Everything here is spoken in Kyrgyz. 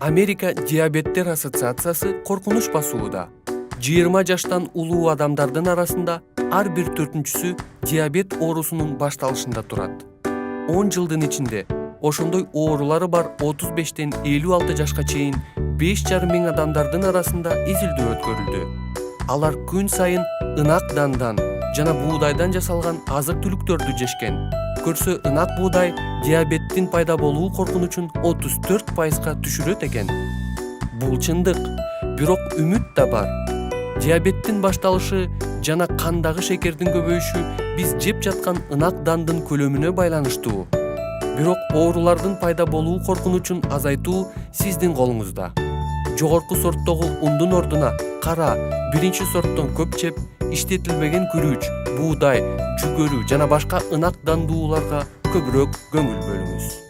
Америка диабеттер ассоциациясы коркунуч басууда. 20 жаштан улуу адамдардын арасында ар бир 4-сү диабет оорусунун башталышында турат. 10 жылдын ичинде ошондой оорулары бар 35-тен 56 жашка чейин 5,5 миң адамдардын арасында изилдөө өткөрүлдү. Алар күн сайын ынак дандан жана буудайдан жасалган азык-түлүктөрдү жешкен. Көрсө ынак буудай диабеттин пайда болуу коркунучун 34%га түшүрөт экен. Бул чындык, бирок үмүт да бар. Диабеттин башталышы жана кандагы шекердин көбөйүшү биз жеп жаткан ынак дандын көлөмүнө байланыштуу. Бирок оорулардын пайда болуу коркунучун азайтуу сиздин колуңузда. Жогорку сорттогу ундун ордуна кара, биринчи сорттон көп жеп, иштетилбеген күрүч, буудай, жүгөрү жана башка ынак дандууларга көбүрөөк көңүл бөлүңүз.